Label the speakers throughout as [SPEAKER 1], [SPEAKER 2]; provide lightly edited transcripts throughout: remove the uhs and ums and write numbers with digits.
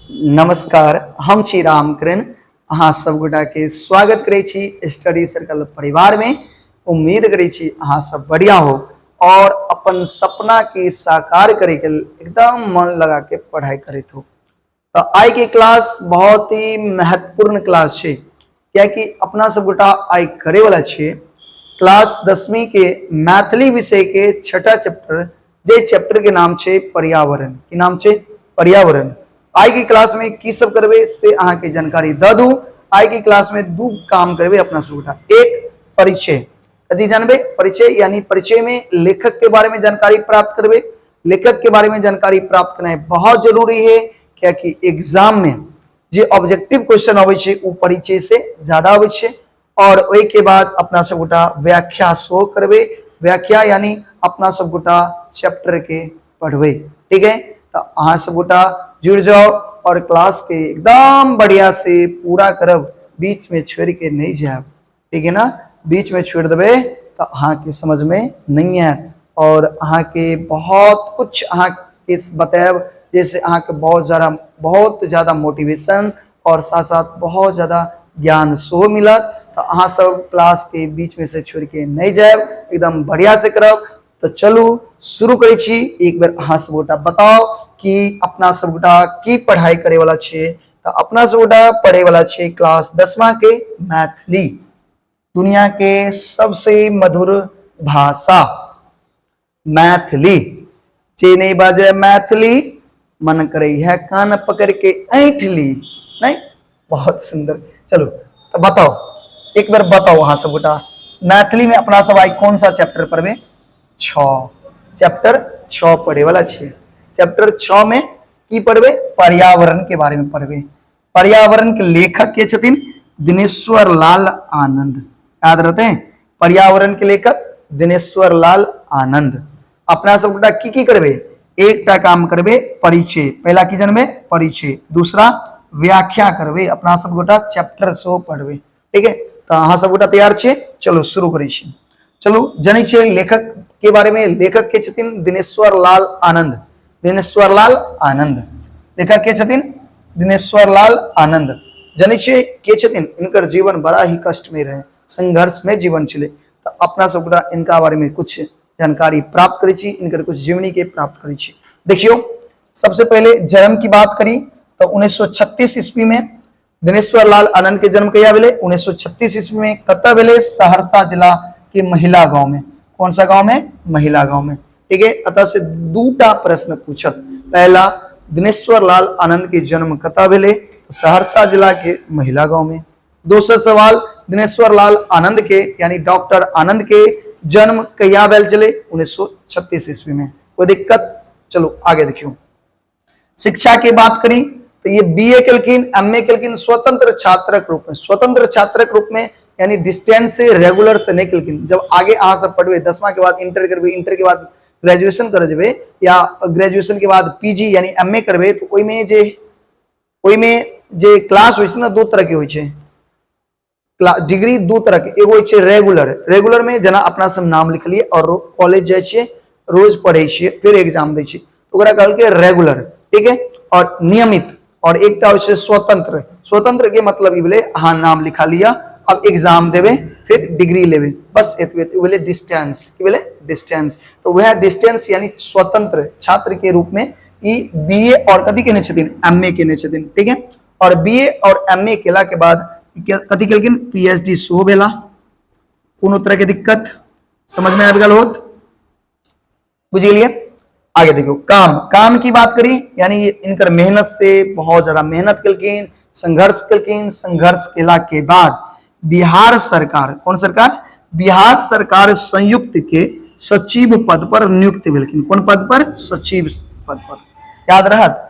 [SPEAKER 1] नमस्कार, हम छी रामकिरण। अहाँ सब गोटा के स्वागत करे छी स्टडी सर्कल परिवार में। उम्मीद करे छी अहाँ सब बढ़िया हो और अपन सपना के साकार करे के एकदम मन लगा के पढ़ाई करते हो। तो आई की क्लास बहुत ही महत्वपूर्ण क्लास है, क्या कि अपना सब गोटा आई करे वाला छे क्लास 10वीं के मैथिली विषय के छठा चैप्टर, जे चैप्टर के नाम छे पर्यावरण। की नाम छे? पर्यावरण। आई की क्लास में की सब करबे से अहाँ के जानकारी द दूं। आई की क्लास में दू काम करबे अपना सब गोटा। एक, परिचय। कथी जानबे? परिचय, यानी परिचय में लेखक के बारे में जानकारी प्राप्त करबे। लेखक के बारे में जानकारी प्राप्त करना बहुत जरूरी है, क्या कि एग्जाम में जे ऑब्जेक्टिव क्वेश्चन आवे छे वो परिचय से ज्यादा आवे छे। और ओई के बाद अपना सब गोटा व्याख्या शो करबे। व्याख्या यानी अपना सब गोटा चैप्टर के पढ़बे। ठीक है, तो अहाँ सब गोटा जुड़ जाओ और क्लास के एकदम बढ़िया से पूरा करब, बीच में छोड़ के नहीं जाए। ठीक है ना? बीच में छोड़ देवे तो अहाँ के समझ में नहीं है और अहाँ के बहुत कुछ अहाँ के बताएब, जैसे अहाँ के बहुत ज्यादा मोटिवेशन और साथ साथ बहुत ज्यादा ज्ञान सो मिलत। तो अहाँ सब क्लास के बीच में से छोड़ के नहीं जाए, एकदम बढ़िया से करब। तो चलू शुरू करै छी। एक बार अहाँ सब गोटा बताओ कि अपना सब गोटा की पढ़ाई करे वाला छे। तो अपना सब गोटा पढ़े वाला छे क्लास 10वां के मैथिली, दुनिया के सबसे मधुर भाषा मैथिली। जे नहीं बाजे मैथिली, मन करे है कान पकड़ के ऐंठ ली। नहीं, बहुत सुंदर। चलो तो बताओ, एक बार बताओ हाँ सब गोटा, मैथिली में अपना सब आई कौन सा चैप्टर पढ़बे? 6, चैप्टर 6 पढ़े वाला छे। चैप्टर 6 में की पढ़बे? पर्यावरण के बारे में पढ़बे। पर्यावरण के लेखक के छथिन दिनेश्वर लाल आनंद। याद रहते हैं? पर्यावरण के लेखक दिनेश्वर लाल आनंद। अपना सब गोटा की करबे? एक टा काम करबे परिचय। पहला की जानबे? परिचय। दूसरा व्याख्या करबे। अपना सब गोटा चैप्टर 6 पढ़बे। ठीक है, तो अहाँ सब गोटा तैयार छे? चलो शुरू करै छी। चलो जानै छियै लेखक के बारे में। लेखक के छथिन दिनेश्वर लाल आनंद। दिनेश्वर लाल आनंद लेखक के छथिन दिनेश्वर लाल आनंद। जानै छियै के छथिन? इनकर जीवन बड़ा ही कष्ट में रहे, संघर्ष में जीवन चले। तो अपना सब गोटा इनका बारे में कुछ जानकारी प्राप्त करै छी, इनकर कुछ जीवनी के प्राप्त करै छी। देखियो, सबसे पहले जन्म की बात करी तो 1936 ईस्वी में दिनेश्वर लाल आनंद के जन्म कहिया भेले? 1936 ईस्वी में। कतऽ भेले? सहरसा जिला के महिला गांव में। कौन सा गांव में? महिला गांव में। ठीक है, अतः से दूटा प्रश्न पूछत। पहला, दिनेश्वर लाल आनंद के जन्म कतऽ भेले? सहरसा जिला के महिला गांव में। दूसरा सवाल, दिनेश्वर लाल आनंद के यानी डॉक्टर आनंद के जन्म कहिया भेल चले? 1936 ईस्वी में। कोई दिक्कत? चलो आगे देखियो। शिक्षा की बात करी तो ये बीए कलकिन, एमए कलकिन स्वतंत्र छात्रक रूप में। स्वतंत्र छात्रक रूप में यानी डिस्टेंस से, रेगुलर से नहीं कलकिन। जब आगे अहाँ सब पढ़बे, 10वां के बाद इंटर करबे, इंटर के बाद ग्रेजुएशन कर जेबे, या ग्रेजुएशन के बाद पीजी यानी एमए करबे, तो ओइमे जे क्लास होय छै ना, दो तरह के होय छै। डिग्री दो तरह के, एगो होय छै रेगुलर। रेगुलर में जना अपना सब नाम लिखलिए और कॉलेज जाय छिए, रोज पढ़े छिए, फिर एग्जाम दै छिए, तो ओकरा कहल के रेगुलर। ठीक है, और नियमित। और एक टा होय छै स्वतंत्र। स्वतंत्र के मतलब ई भेले अहाँ नाम लिखा लिया, अब एग्जाम देवे, फिर डिग्री लेवे, बस एतबे। तो भेले डिस्टेंस। की भेले? डिस्टेंस। तो वह डिस्टेंस यानी स्वतंत्र छात्र के रूप में ई बीए और कथी केने छथिन? एमए केने छथिन। ठीक है, और बीए और एमए केला के बाद कथी केलकिन? पीएचडी सेहो भेला। कोनो तरह के दिक्कत समझ में आबि गेल होत? बुझ गेलिए? आगे देखो, काम की बात करी, यानी इनकर मेहनत से बहुत ज्यादा मेहनत कलकिन, संघर्ष कलकिन। संघर्ष केला के बाद बिहार सरकार, कौन सरकार? बिहार सरकार संयुक्त के सचिव पद पर नियुक्त भेलखिन। कौन पद पर? सचिव पद पर। याद रहत?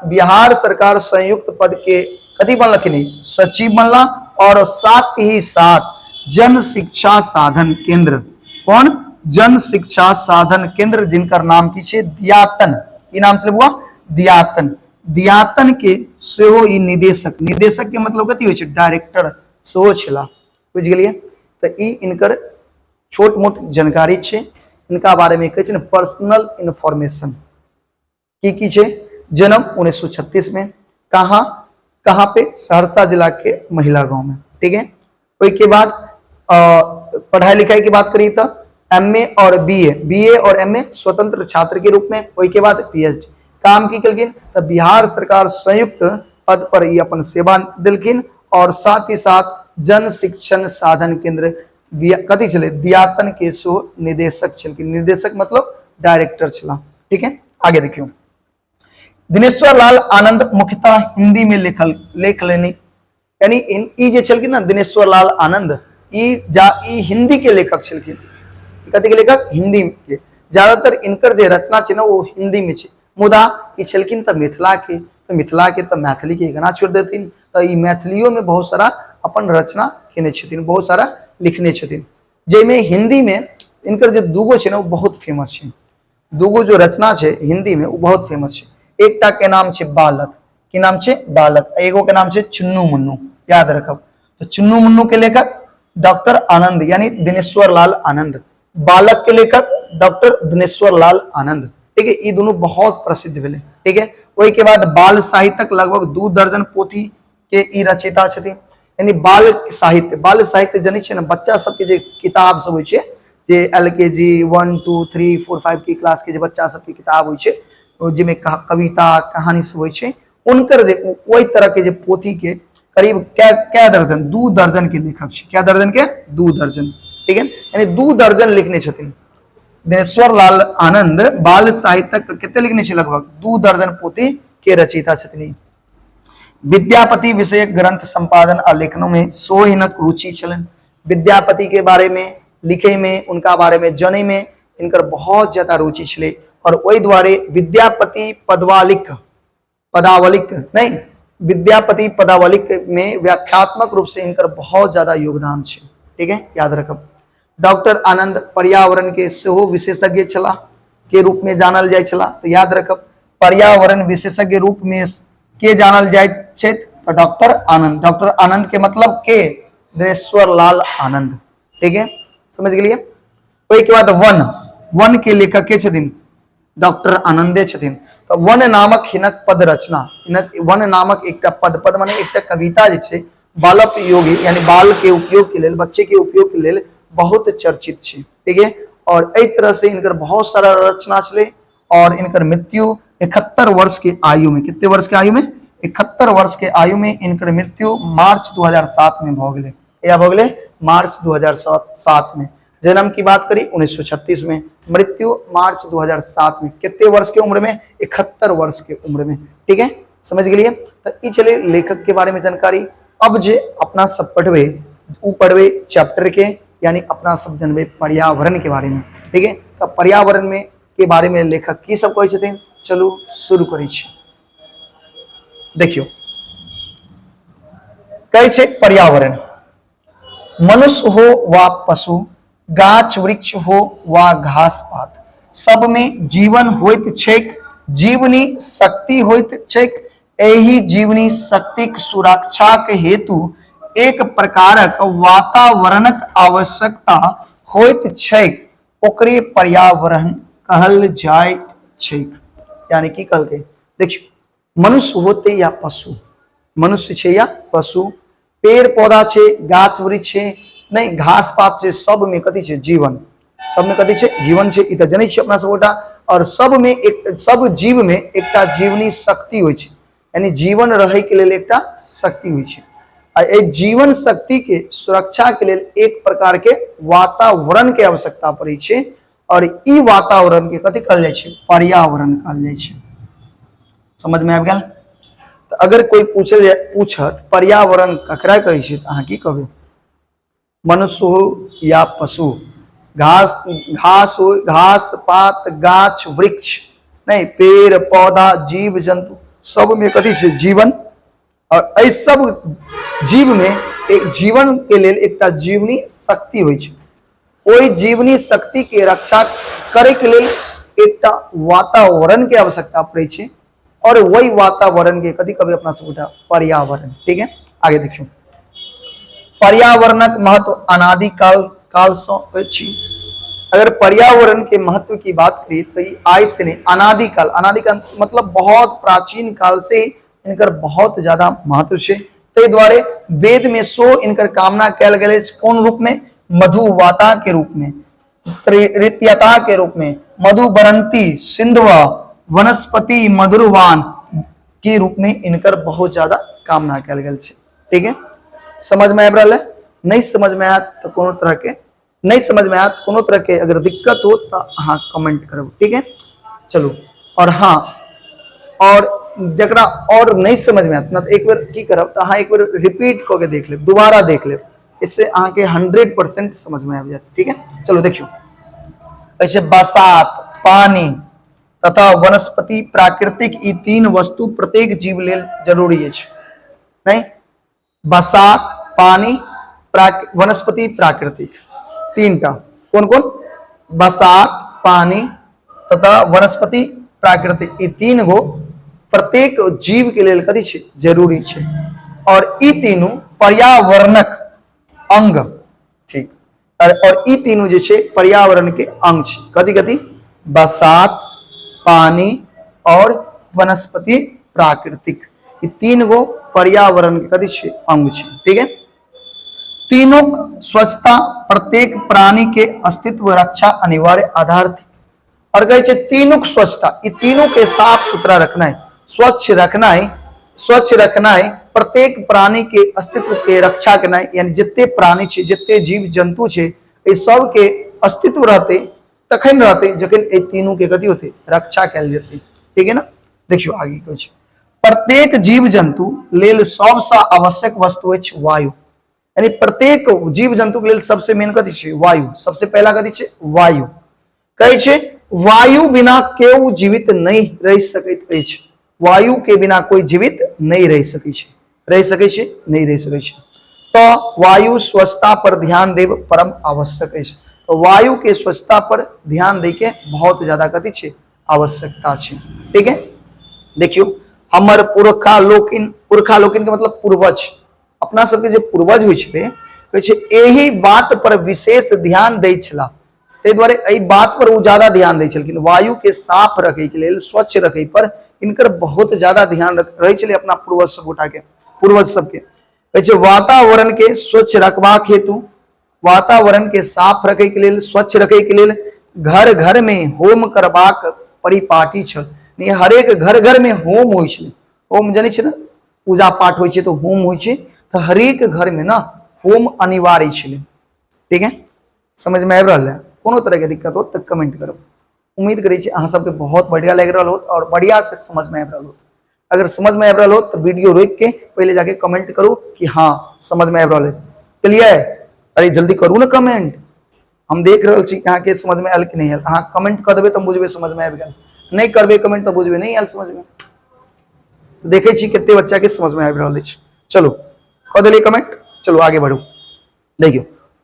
[SPEAKER 1] बिहार सरकार संयुक्त पद के कथी बनलखिन? सचिव बनला। और साथ ही साथ जन शिक्षा साधन केंद्र। कौन? जन शिक्षा साधन केंद्र, जिनकर नाम की छे दियातन। की नाम छे बुआ? दियातन। दियातन के सेहो ई निदेशक। निदेशक के मतलब कथी होय छे? डायरेक्टर सेहो छला। बुझ गेलिए? तो ई इनकर छोट मोट जानकारी छे। इनका बारे में कहै छे पर्सनल इन्फॉर्मेशन। की छे? जन्म 1936 में। कहाँ कहाँ पे? सहरसा जिला के महिला गांव में। ठीक है, उसके बाद पढ़ाई लिखाई की बात करी तो एमए और बीए और एमए स्वतंत्र छात्र के रूप में, उसके बाद पीएचडी काम की कलखिन। तो बिहार सरकार संयुक्त पद पर ये अपन सेवा दिलखिन और साथ ही साथ जन शिक्षण साधन केंद्र कथी छे दियातन के सो निदेशक छलखिन। निदेशक मतलब डायरेक्टर छला। ठीक है, आगे देखियो। दिनेश्वर लाल आनंद मुख्यतः हिंदी में लेख लेनी, यानी ई जे छलखिन ना दिनेश्वर लाल आनंद ई हिंदी के लेखक छलखिन। कथी के लेखक? हिंदी के। ज्यादातर इनकर जे रचना छे ना वो हिंदी में छे, मुदा ई छलखिन त मिथिला के, तो मिथिला के तो मैथिली के गना छोड़ देथिन। तो ई मैथिलियों में बहुत सारा अपन रचना केने छथिन, बहुत सारा लिखने छथिन। जेमे हिंदी में इनकर जे दूगो छे ना वो बहुत फेमस छे। दूगो जो रचना छे हिंदी में वो बहुत फेमस छे। एकटा के नाम छे बालक, की नाम छे बालक, एगो के नाम छे चुन्नू मुन्नू, याद रखब। तो चुन्नू मुन्नू के लेखक डॉक्टर आनंद यानी दिनेश्वर लाल आनंद, बालक के लेखक डॉक्टर दिनेश्वर लाल आनंद। ठीक है, ये दोनों बहुत प्रसिद्ध भेले। ठीक है, वही के बाद बाल साहित्यक लगभग 2 दर्जन पोथी के ई रचयिता छथिन। यानी बाल साहित्य जनी छे ना बच्चा सबके जे किताब सब होय छे, जे एलकेजी 1 2 3 4 5 की क्लास के जे बच्चा सबके किताब होय छे, जिमे कविता कहानी सब होय छे, उनकर जे वही तरह के जे पोथी के करीब क्या दर्जन 2 दर्जन के लेखक छे। क्या दर्जन के? 2 दर्जन। ठीक है, यानी 2 दर्जन लिखने छथिन। दिनेश्वर लाल आनंद बाल साहित्य कितने लिखने छे? लगभग 2 दर्जन पोथी के रचयिता छथिन। विद्यापति विषयक ग्रंथ संपादन और लेखनों में सो हिनक रुचि छलन। विद्यापति के बारे में लिखे में, उनका बारे में जने में इनकर बहुत ज्यादा रुचि छले और वही द्वारे विद्यापति पदावलिक में व्याख्यात्मक रूप से इनकर बहुत ज्यादा योगदान छे। ठीक है, याद रखब। डॉक्टर आनंद पर्यावरण के सेहो विशेषज्ञ छला के रूप में जानल जाय छला। तो याद रखब, पर्यावरण विशेषज्ञ रूप में के जानल जाय छे तो डॉक्टर आनंद के मतलब के? दिनेश्वर लाल आनंद। ठीक है, समझ गेलिए। ओई के बाद वन के लेखक के छथिन? डॉक्टर आनंदे छथिन। तो वन नामक हिनक पद रचना, वन नामक एक पद माने एक कविता जे छे बालक योगी यानी बाल के उपयोग के लेल, बच्चे के उपयोग के लेल बहुत चर्चित छे। ठीक है, और एई तरह से इनकर बहुत सारा रचना छले और इनकर मृत्यु 71 वर्ष के आयु में, कितने वर्ष के आयु में? 71 वर्ष के आयु में इनकर मृत्यु मार्च 2007 में भ गेले। या भ गेले मार्च 2007 में। जन्म की बात करी 1936 में, मृत्यु मार्च 2007 में। कितने वर्ष की उम्र में? 71 वर्ष की उम्र में। ठीक है, समझ गेलिए। तो ई चले लेखक के बारे में जानकारी। अब जे अपना सब पढ़वे चैप्टर के, यानी अपना सब जानवे पर्यावरण के बारे में। ठीक है, तो पर्यावरण में के बारे में लेखक की सब कहै छथिन, चलू शुरू करै छी। देखियो, कहै छै पर्यावरण मनुष्य हो वा पशु, गाछ वृक्ष हो वा घास पात, सब में जीवन होइत छैक, जीवनी शक्ति होइत छैक। एही जीवनी शक्तिक सुरक्षाक हेतु एक प्रकारक वातावरणक आवश्यकता होइत छैक, ओकरे पर्यावरण कहल जाइत छैक। यानी कि कहल के देखियो, मनुष्य होते या पशु, मनुष्य छे या पशु, पेड़ पौधा छे, गाछ वृक्ष छे, नहीं घास पात छे, सब में कथी छे? जीवन। सब में कथी छे? जीवन छे। ई त जनै छी अपना सबगोटा। और सब जीव में एकटा जीवनी शक्ति होय छे, यानी जीवन रहे के लेल एकटा शक्ति होय छे। आ ए जीवन शक्ति के सुरक्षा के लेल एक प्रकार के वातावरण के आवश्यकता पड़े छे और ई वातावरण के कथी कहल जाय छे? पर्यावरण कहल जाय छे। समझ में आबि गेल? तो अगर कोई पूछत पर्यावरण ककरा कहै छै त अहाँ की कहबै? मनुष्य हो या पशु, घास पात, गाछ वृक्ष, नहीं पेड़ पौधा, जीव जंतु, सब में कथी छे? जीवन। और एहि सब जीव में एक जीवन के लेल एकटा जीवनी शक्ति होय छे। ओई जीवनी शक्ति के रक्षा करे के लेल एकटा वातावरण के आवश्यकता पड़े छे और वही वातावरण के कथी कहबै अपना सबटा? पर्यावरण। ठीक है, आगे देखियो। पर्यावरणक महत्व अनादि काल से अछि। अगर पर्यावरण के महत्व की बात करें तो ये आज से नहीं, अनादि काल मतलब बहुत प्राचीन काल से इनकर बहुत ज्यादा महत्व छे। ताहि द्वारे वेद में सो इनकर कामना कयल गेल अछि। कोन रूप में? मधुवाता के रूप में, त्रित्यता के रूप में, मधुबरंती सिंधुआ वनस्पति मधुरवान के रूप में इनकर बहुत ज्यादा कामना कयल गेल छै। ठीक है, समझ में आबि रहल है? नहीं समझ में आयत तो कोनो तरह के नहीं समझ में आयत, कोनो तरह के अगर दिक्कत हो तो हाँ कमेंट करब। ठीक है, चलो। और हाँ, और जकरा और नहीं समझ में आयत ना तो एक बार की करब तो हाँ एक बार रिपीट करके देख लेब, दोबारा देख लेब, इससे अहाँ के 100% समझ में आबि जायत। ठीक है, चलो देखियो। ऐसे बसात, पानी तथा वनस्पति प्राकृतिक ई तीन वस्तु प्रत्येक जीव लेल जरूरी अछि। नहीं, बसात, पानी, वनस्पति, प्राकृतिक, तीनटा। कौन कौन? बसात, पानी तथा वनस्पति, प्राकृतिक, ई तीन गो प्रत्येक जीव के लेल कथी छै? जरूरी छै। और ई तीनों पर्यावरणक अंग, ठीक, और ई तीनों जे छै पर्यावरण के अंग छै। कथी कथी? बसात, पानी और वनस्पति, प्राकृतिक, ई तीन गो पर्यावरण के कथी छै? अंग छै। ठीक है, तीनों स्वच्छता प्रत्येक प्राणी के अस्तित्व रक्षा अनिवार्य आधार थी। और कहे छै तीनों स्वच्छता, ई तीनों के साफ सुथरा रखना है, स्वच्छ रखना है, स्वच्छ रखना है, प्रत्येक प्राणी के अस्तित्व के रक्षा करना है। यानी जितने प्राणी छे, जितने जीव जंतु छे, ये सब के अस्तित्व रहते तखन रहते जखन ये तीनों के कथी होते? रक्षा कयल जेते। ठीक है ना, देखियो आगे कुछ। प्रत्येक जीव जंतु लेल सबसे आवश्यक वस्तु अछि वायु। यानी प्रत्येक जीव जंतु के लेल सबसे मेन कथी छै? वायु। सबसे पहला कथी छै? वायु। कहे छै वायु बिना केओ जीवित नहीं रह सकैत अछि। वायु के बिना कोई जीवित नहीं रह सकै छै। रह सकै छै? नहीं रह सकै छै। तो वायु स्वच्छता पर ध्यान देव परम आवश्यक है। तो वायु के स्वच्छता पर ध्यान दे के बहुत ज्यादा कथी छै? आवश्यकता छै। ठीक है, देखियो हमर पुरखा लोकिन के मतलब पूर्वज, अपना सबके जे पूर्वज होइ छलै, कहै छै एही बात पर विशेष ध्यान दै छला। ताहि द्वारे एहि बात पर वो ज्यादा ध्यान दै छलखिन। वायु के साफ रखे के लेल, स्वच्छ रखे पर इनकर बहुत ज्यादा ध्यान रहे छलै अपना पूर्वज सब गोटा के, पूर्वज सबके। कहै छै वातावरण के स्वच्छ रखबाक हेतु, वातावरण के साफ रखे के लेल, स्वच्छ रखे के लेल घर घर में होम करबाक परिपाटी छल। हरेक घर घर में होम होइ छलै। होम जानै छै ना, पूजा पाठ होइ छै तो होम होइ छै, तो हरेक घर में ना होम अनिवार्य छलै। ठीक है, समझ में आबि रहल है? कोनो तरह के दिक्कत हो तो कमेंट करो। उम्मीद करै छी अहाँ सबके बहुत बढ़िया लग रहल हो और बढ़िया से समझ में आबि रहल हो। अगर समझ में आबि रहल हो तो वीडियो रोक के पहले जाके कमेंट करो कि हाँ समझ में आबि रहल है। क्लियर? अरे जल्दी करू ना कमेंट, हम देख रहल छी अहाँ के समझ में आयल कि नहीं आयल। अहाँ कमेंट कर देबै तो बुझबे समझ में आबि गेल, नहीं करबे कमेंट तो बुझबे नहीं आयल समझ में। देखे छी कितने बच्चा के समझ में आबि रहल अछि। चलो कर देलिए कमेंट, चलो आगे बढ़ू। देखियो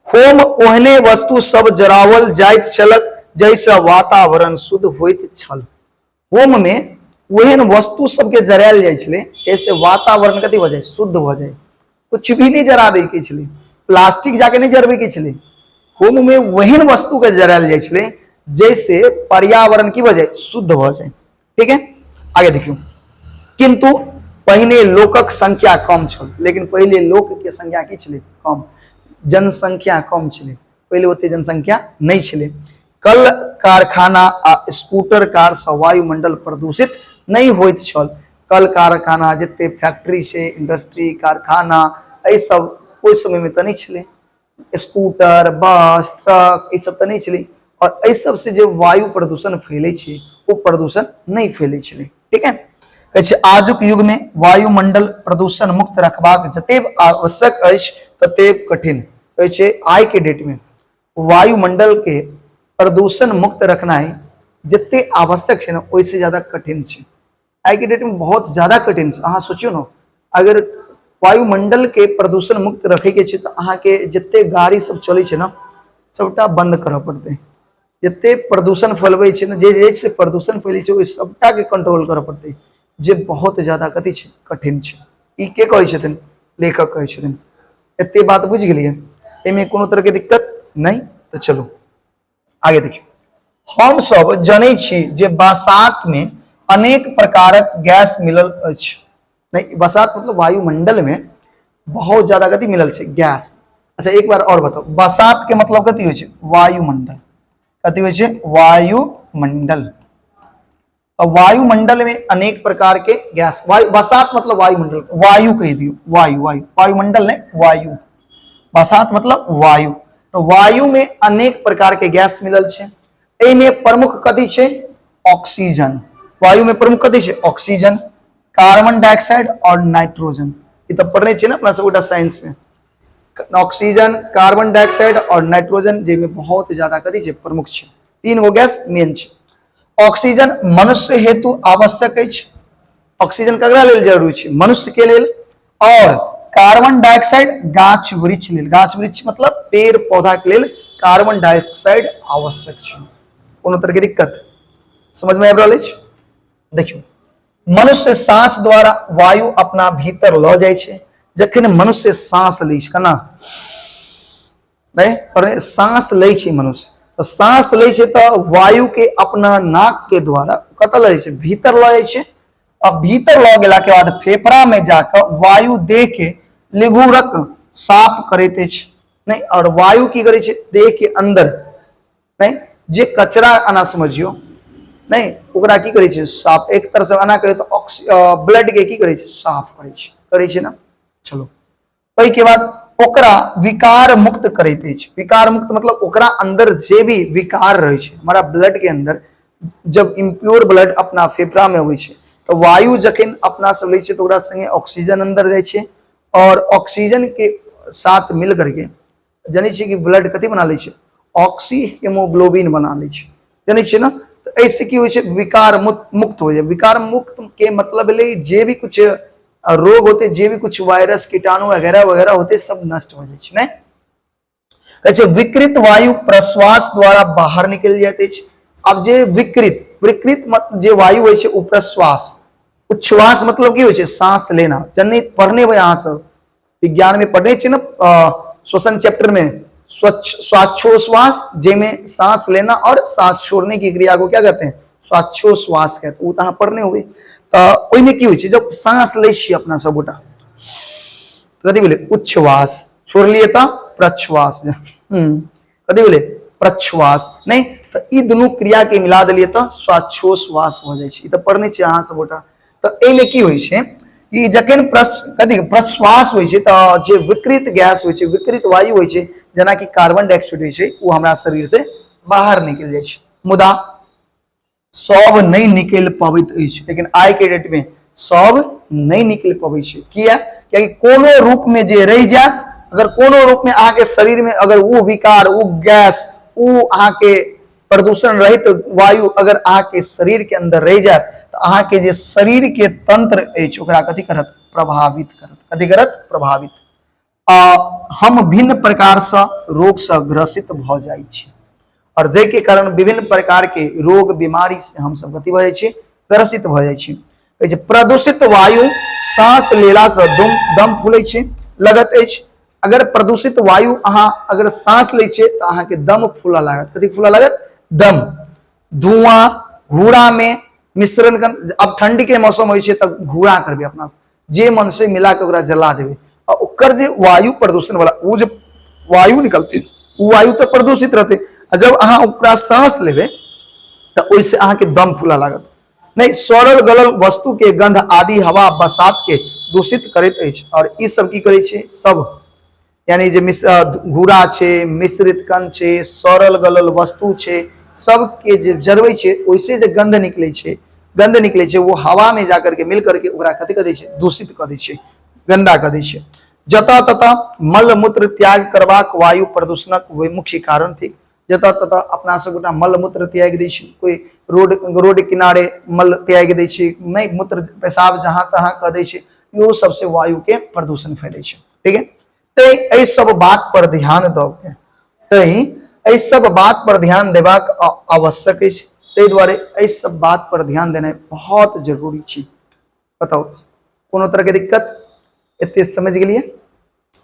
[SPEAKER 1] होम ओहने वस्तु सब जरावल जाइत छलक जैसे वातावरण शुद्ध होइत छल। होम में ओहन वस्तु सबके जरायल जाइ छलै जैसे वातावरण कथी भ जाए? शुद्ध भ जाए। कुछ भी नहीं जरा दै के छलै, प्लास्टिक जाके नहीं जरबे के छलै। होम में ओहन वस्तु के जरायल जाइ छलै जैसे पर्यावरण की भ जाए? शुद्ध भ जाए। ठीक है, आगे देखियो। किंतु पहिने लोकक संख्या कम छल। लेकिन पहले लोक के संख्या की छलै? कम, जनसंख्या कम छलै। पहले ओते जनसंख्या नहीं छलै। कल कारखाना आ स्कूटर कार से वायुमंडल प्रदूषित नहीं होइत छल। कल कारखाना जते फैक्ट्री छै, इंडस्ट्री, कारखाना, एहि सब ओहि समय में तो नहीं छलै। स्कूटर, बस, ट्रक, ये सब तो नहीं छलै। और एहि सब से जो वायु प्रदूषण फैले छै वो प्रदूषण नहीं फैले छलै। ठीक है, कहै छै आजुक युग में वायुमंडल प्रदूषण मुक्त रखबाक जतेब आवश्यक अछि ततेब कठिन। कहै छै आइ के डेट में वायुमंडल के प्रदूषण मुक्त रखना है जितने आवश्यक है ना वैसे ज्यादा कठिन है। आज के डेट में बहुत ज्यादा कठिन है। अहाँ सोचियो ना, अगर वायुमंडल के प्रदूषण मुक्त रखे के तो अहाँ के जितने गाड़ी सब चले छै ना सबटा बंद करऽ पड़ते। जितने प्रदूषण फैलबे छै ना, जे से प्रदूषण फैले छै ओहि सबटा के कंट्रोल करऽ पड़ते, जे बहुत ज्यादा कथी छै? कठिन छै। ई के कहै छथिन? लेखक कहै छथिन। एते बात बुझ गेलिए, एमे कोनो तरह के दिक्कत नहीं। तो चलो आगे देखियो। हम सब जनै छी जे बसात में अनेक प्रकारक गैस मिलल अछि। नहीं, बसात मतलब वायुमंडल में बहुत ज्यादा कथी मिलल छै, गैस। अच्छा एक बार और बताओ, बसात के मतलब कथी होइ छै, वायुमंडल। कथी होइ छै, वायुमंडल। और वायुमंडल में अनेक प्रकार के गैस, वायु, बसात मतलब वायुमंडल, वायु कह दियो, वायु, वायु, वायुमंडल नहीं, वायु। बसात मतलब वायु। तो वायु में अनेक प्रकार के गैस मिलल छै। एमे प्रमुख कथी छै, ऑक्सीजन। वायु में प्रमुख कथी छै, ऑक्सीजन, कार्बन डाइऑक्साइड और नाइट्रोजन। ये तो पढ़ने चाहिए ना अपना सबटा साइंस में। ऑक्सीजन, कार्बन डाइऑक्साइड और नाइट्रोजन जे में बहुत ज्यादा कथी छै, प्रमुख छै। तीन गो गैस मेन छै। ऑक्सीजन मनुष्य हेतु आवश्यक अछि। ऑक्सीजन ककरा लेल जरूरी छै, मनुष्य के लेल। और कार्बन डाइऑक्साइड गाछ वृक्ष लेल, गाछ वृक्ष मतलब पेड़ पौधा के लेल कार्बन डाइऑक्साइड आवश्यक छै। कोनो तरह के दिक्कत समझ में आबि रहल अछि? देखियो, मनुष्य सांस द्वारा वायु अपना भीतर ल जाय छै। जखन मनुष्य सांस लै छै, केना नहीं सांस लै छै मनुष्य, तो सांस लै छै तो वायु के अपना नाक के द्वारा कत ले छै, भीतर ल जाय छै। और भीतर ल गेला के बाद फेफड़ा में जाकर वायु देह के लिघुरक साफ करैत अछि। नहीं, और वायु की करे छै, देह के अंदर नहीं जे कचरा आना समझियो, नहीं ओकरा की करे छै, साफ। एक तरह से आना कहे तो ब्लड के की करे छै, साफ करे छै ना। चलो, ओई के बाद ओकरा विकार मुक्त करैत अछि। विकार मुक्त मतलब ओकरा अंदर जे भी विकार रहे छै, हमारा ब्लड के अंदर जब इम्प्योर ब्लड अपना फेफड़ा में होइ छै, तो वायु जखन अपना सब लै छै तो ओकरा संगे ऑक्सीजन अंदर जाय छै। और ऑक्सीजन के साथ मिल करके जानै छियै कि ब्लड कथी बना लै छै, ऑक्सी हेमोग्लोबिन बना लै छै, जानै छियै ना। तो ऐसे की होइ छै, विकार मुक्त हो जाए। विकार मुक्त के मतलब ले जे भी कुछ रोग होते, जे भी कुछ वायरस कीटाणु वगैरह वगैरह होते, सब नष्ट हो जाए छै। नहीं कहै छै विकृत वायु प्रश्वास द्वारा बाहर निकल जाते छै। अब जे विकृत, विकृत जे वायु होइ छै ओ प्रश्वास, उच्छ्वास मतलब की होइ छै, सांस लेना। जन्नी पढ़ने भाई अहाँ सब विज्ञान में पढ़ने छे ना, श्वसन चैप्टर में स्वाच्छोश्वास, जेमें सांस लेना और सांस छोड़ने की क्रिया को क्या कहते हैं, स्वाच्छोश्वास कहते हैं। वो तो पढ़ने हुए। ओई में की होइ छै, जब सांस ले छी अपना सब गोटा, कथी बोले, उच्छ्वास, छोड़ लिए तो प्रश्वास। कथी बोले, प्रश्वास। नहीं तो ई दोनों क्रिया के मिला दिलिए तो स्वाच्छोश्वास हो जाए छै। तो पढ़ने छे अहाँ सब गोटा। तो एई में की होइ छै कि जखन कथी प्रश्वास होइ छै तो जे विकृत गैस होइ छै, विकृत वायु होइ छै, जेना कि कार्बन डाइऑक्साइड होइ छै, वो हमरा शरीर से बाहर निकल जाए छै। मुदा सब नहीं निकल पबैत अछि। लेकिन आइ के डेट में सब नहीं निकल पबै छै। किया? कियाकि कोनो रूप में जे रह जाए, अगर कोनो रूप में अहाँ के शरीर में अगर वो विकार, वो गैस, वो अहाँ के प्रदूषण रहित वायु अगर अहाँ के शरीर के अंदर रह जाए, तो अहाँ के जे शरीर के तंत्र अछि ओकरा कथी करत, प्रभावित करत। कथी करत, प्रभावित। हम भिन्न प्रकार से रोग से ग्रसित भ जाय छी। और जे के कारण विभिन्न प्रकार के रोग बीमारी से हम सब कथी भ जाय छी, ग्रसित भ जाय छी। कहै छै प्रदूषित वायु सांस लेला से दम फूलै छै, लगत अछि। अगर प्रदूषित वायु अहाँ अगर सांस लै छियै तो अहाँ के दम फूला लागत। कथी फूला लागत, दम। धुआं, घूरा में मिश्रण कर, अब ठंडी के मौसम होइ छै तो घूरा करबे अपना जे मन से मिला के ओकरा जला देबे। और ओकर जे वायु प्रदूषण वाला वो जो वायु निकलते, वो वायु तो प्रदूषित रहते। जब अहाँ ओकरा सांस लेबे तो ओइसे अहाँ के दम फूला लागत। नहीं, सड़ल गलल वस्तु के गंध आदि हवा बसात के दूषित करैत अछि। और ई सब की करे छै, सब यानी जे घूरा छै, मिश्रित कण छै, सड़ल गलल वस्तु छै, सब के जे जरबै छै, ओइसे जे गंध निकले छै, गंध निकले छै, वो हवा में जाकर के मिल करके ओकरा कथी कर दै छै, दूषित कर दै छै, गंदा कर दै छै। जतऽ ततऽ मल मूत्र त्याग करबाक वायु प्रदूषणक मुख्य कारण थिक। जतऽ ततऽ अपना सब गोटा मल मूत्र त्याग दै छी। कोई रोड किनारे मल त्याग दै छी, नहीं मूत्र पेशाब जहां तहां कऽ दै छै, इहो सबसे वायु के प्रदूषण फैले छै। ठीक है, तो एहि सब बात पर ध्यान दऽ एहि सब बात पर ध्यान देबाक आवश्यक अछि। ताहि दुआरे एहि सब बात पर ध्यान देनाइ बहुत जरूरी छै। बताओ कोनो तरह के दिक्कत, एते समझ गेलिए,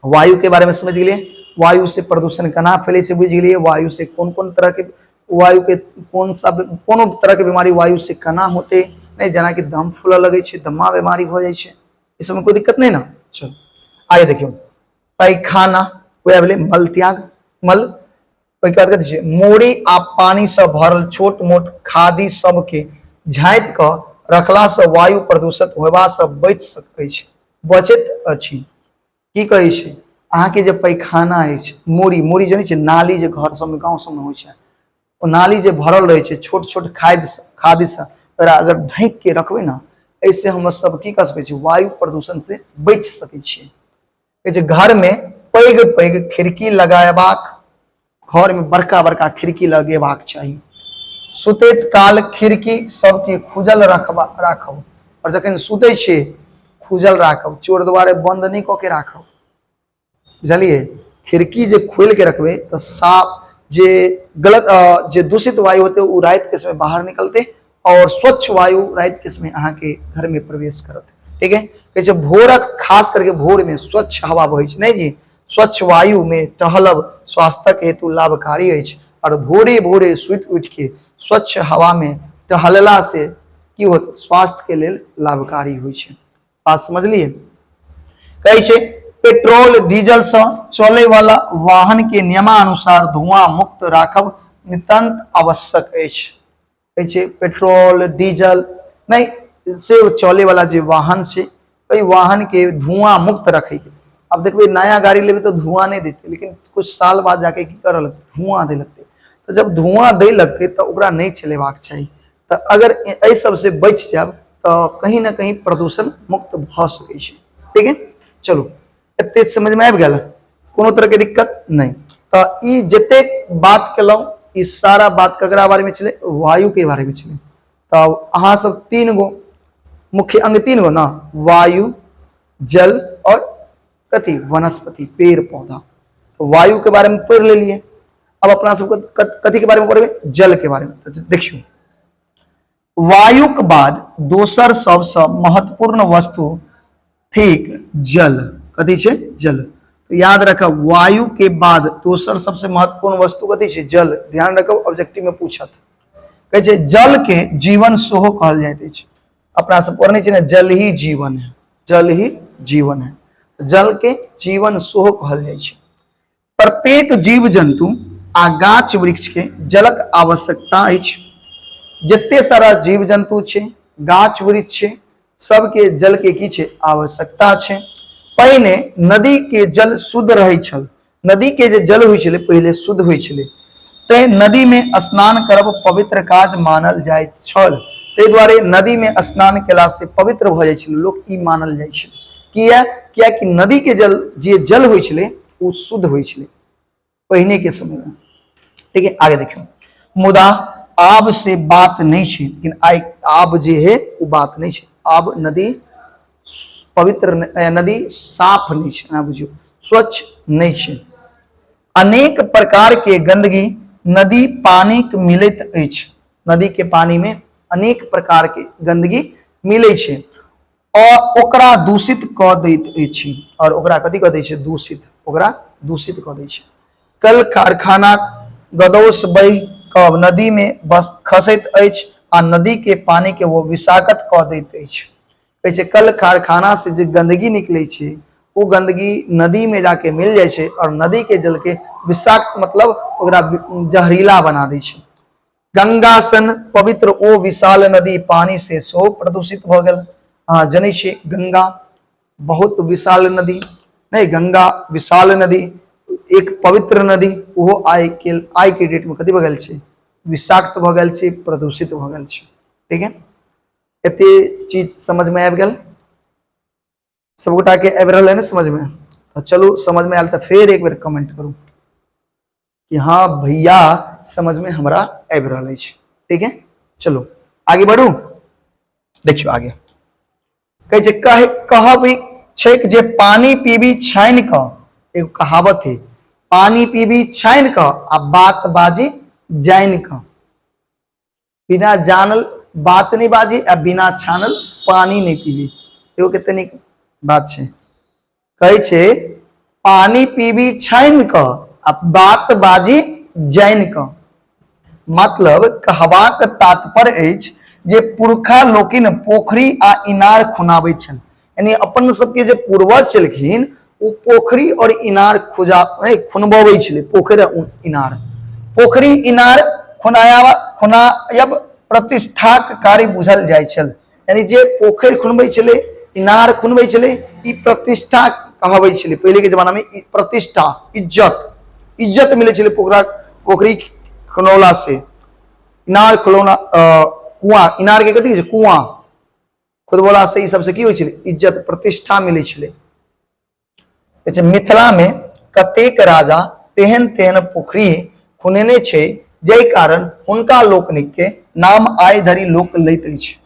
[SPEAKER 1] वायु के बारे में समझ गेलिए, वायु से प्रदूषण केना फैले से बुझ गेलिए, वायु से कोन कोन तरह के, वायु के कोनो तरह के बीमारी वायु से केना होते, नहीं जेना कि दम फूलऽ लगे छै, दमा बीमारी हो जाए छै। इसमें कोई दिक्कत नहीं ना। चलो आगे देखियो, पैखाना वह भेलै मल त्याग, मल। ओहिके बाद कथी छै, मोड़ी आ पानी से भरल छोट मोट खादी सबके झाँपि कऽ रखला से वायु प्रदूषित होयबा से बचि सकै छै, बचैत अछि। की कहै छै, अहाँके जे पैखाना अछि, मूड़ी, मूड़ी जनै छियै नाली जे घर सबमे गाँव सबमे होइ छै, ओ नाली जे भरल रहै छै छोट छोट खादी से, ओकरा अगर ढकि के रखबै ना, ऐसे हम सब की कर सकै छी, वायु प्रदूषण से बचि सकै छियै। कहै छै घर में पैघ पैघ खिड़की लगाएबाक, घर में बड़का बड़का खिड़की लगेबाक चाही। सुतैत काल खिड़की सबके खुजल राखब, और जखन सुतै छियै खुजल राखब, चोर दुआरे बंद नहीं कऽ के राखब, बुझलिए। खिड़की जे खोल के रखबे तो साफ जे गलत जे दूषित वायु होते वो रात के समय बाहर निकलते, और स्वच्छ वायु रात के समय अहाँ के घर में प्रवेश करत। ठीक है, कहै छै भोरक, खास करके भोर में स्वच्छ हवा बहै छै, नहीं जी, स्वच्छ वायु में टहलब स्वास्थ्य हेतु लाभकारी अछि, और भोरे भोरे सुति उठ के स्वच्छ हवा में टहलला से की होत, स्वास्थ्य के लेल लाभकारी होइ छै। बात समझलिए। कहै छै पेट्रोल डीजल से चले वाला वाहन के नियमानुसार धुआं मुक्त राखब नितांत आवश्यक अछि। कहै छै पेट्रोल डीजल नहीं से चले वाला जे वाहन छै, ओहि वाहन के धुआं मुक्त रखे के। अब देखिए नया गाड़ी लेबै तो धुआं नहीं देते, लेकिन कुछ साल बाद जाके की करऽ लगतै, धुआं दे लगतै। तो जब धुआं दे लगतै तो ओकरा नहीं चलेबाक चाही। तो अगर एहि सब से बच जाब तो कहीं ना कहीं प्रदूषण मुक्त भ सकै छै। ठीक है, चलो एते समझ में आबि गेल, कोनो तरह के दिक्कत नहीं। तो ई जते बात केलौं, ई सारा बात ककरा बारे में छलै, वायु के बारे में छलै। तो अहाँ सब तीन गो मुख्य अंग, तीन गो ना, वायु, जल और कथी, वनस्पति, पेड़ पौधा। तो वायु के बारे में पढ़ लेलिए। अब अपना सबको कथी के बारे में पढ़बे, जल के बारे में। तो देखियो, वायु के बाद दोसर सबसे महत्वपूर्ण वस्तु ठीक जल, कथी छै, जल। तो याद रखब वायु के बाद दोसर सबसे महत्वपूर्ण वस्तु कथी छै, जल। ध्यान रखब ऑब्जेक्टिव में पूछत। कहै छै जल के जीवन सेहो कहल जाइत अछि। अपना सब पढ़ने छै ना, जल ही जीवन है, जल ही जीवन है। जल के जीवन सेहो कहल जाइ छै। प्रत्येक जीव जंतु आ गाछ वृक्ष के जलक आवश्यकता अछि। जते सारा जीव जंतु छै, गाछ वृक्ष छै, सबके जल के की छै, आवश्यकता छै। पहिने नदी के जल शुद्ध रहै छल। नदी के जे जल होइ छलै पहिले शुद्ध होइ छलै, तैं नदी में स्नान करब पवित्र काज मानल जाइत छल। ताहि दुआरे नदी में स्नान केला से पवित्र भ जाइ छलै, लोक ई मानल जाइ छलै। कियाकि नदी के जल, जे जल होइ छलै वो शुद्ध होइ छलै पहिने के समय में। ठीक है, आगे देखियो, मुदा आब से बात नहीं छै, लेकिन आइ आब जे है वो बात नहीं छै। आब नदी पवित्र, नदी साफ नहीं छै, अहाँ बुझियो स्वच्छ नहीं छै। अनेक प्रकार के गंदगी नदी पानी के मिलैत अछि। नदी के पानी में अनेक प्रकार के गंदगी मिलै छै और ओकरा दूषित क दैत अछि। और ओकरा कथी क दै छै, दूषित, ओकरा दूषित क दै छै। कल कारखाना गदोस बहि कऽ नदी में बस खसैत अछि आ नदी के पानी के वो विषाक्त क दैत अछि। कहै छै कल कारखाना से जे गंदगी निकलै छै, वो गंदगी नदी में जाके मिल जाइ छै और नदी के जल के विषाक्त, मतलब ओकरा जहरीला बना दै छै। गंगा सन पवित्र ओ विशाल नदी पानी से सेहो प्रदूषित भ गेल। अहाँ जनै छियै गंगा बहुत विशाल नदी नहीं, गंगा विशाल नदी, एक पवित्र नदी, वो आइ के डेट में कथी भ गेल छै, विषाक्त भ गेल छै, प्रदूषित भ गेल छै। ठीक है, एते चीज समझ में आबि गेल, सबगोटा के आबि रहल है ना समझ में। तो चलू समझ में आयल तो फिर एक बार कमेंट करू कि हाँ भैया समझ में हमरा आबि रहल अछि। ठीक है, चलो आगे बढ़ू। देखियो आगे कहै छै कहब छै जे पानी पीबी छानि कऽ, एगो कहावत है, पानी पीबी छानि कऽ आ बात बाजी जानि कऽ। बिना जानल बात नहीं बाजी आ बिना छानल पानी नहीं पीबी। एगो कते नीक बात छै। कहै छै पानी पीबी छानि कऽ आ बात बाजी जानि कऽ। मतलब कहबाक तात्पर्य अछि जे पुरखा लोकिन पोखरी आ इनार खुनाबैत छल। यानी अपन सबके जे पूर्वज छलखिन वो पोखरी और इनार खुनबबै छलै, पोखरि इनार, पोखरी इनार खुनायब प्रतिष्ठाक कार्य बुझल जाइ छल। यानी जे पोखरि खुनबै छलै, इनार खुनबै छलै, ई प्रतिष्ठा कहबै छलै। पहले के जमाना में प्रतिष्ठा, इज्जत मिले छलै पोखरी खुनौला से। इनार खुलौना कुआं, इनार के कथी छै कुआं खुदबोला से ई सबसे की होइ छलै इज्जत प्रतिष्ठा मिले छलै। मिथिला में कतेक राजा तेहन तेहन पोखरी खुनेने छै जय कारण हुनका लोकनिक के नाम आइ धरि लोक लैत अछि।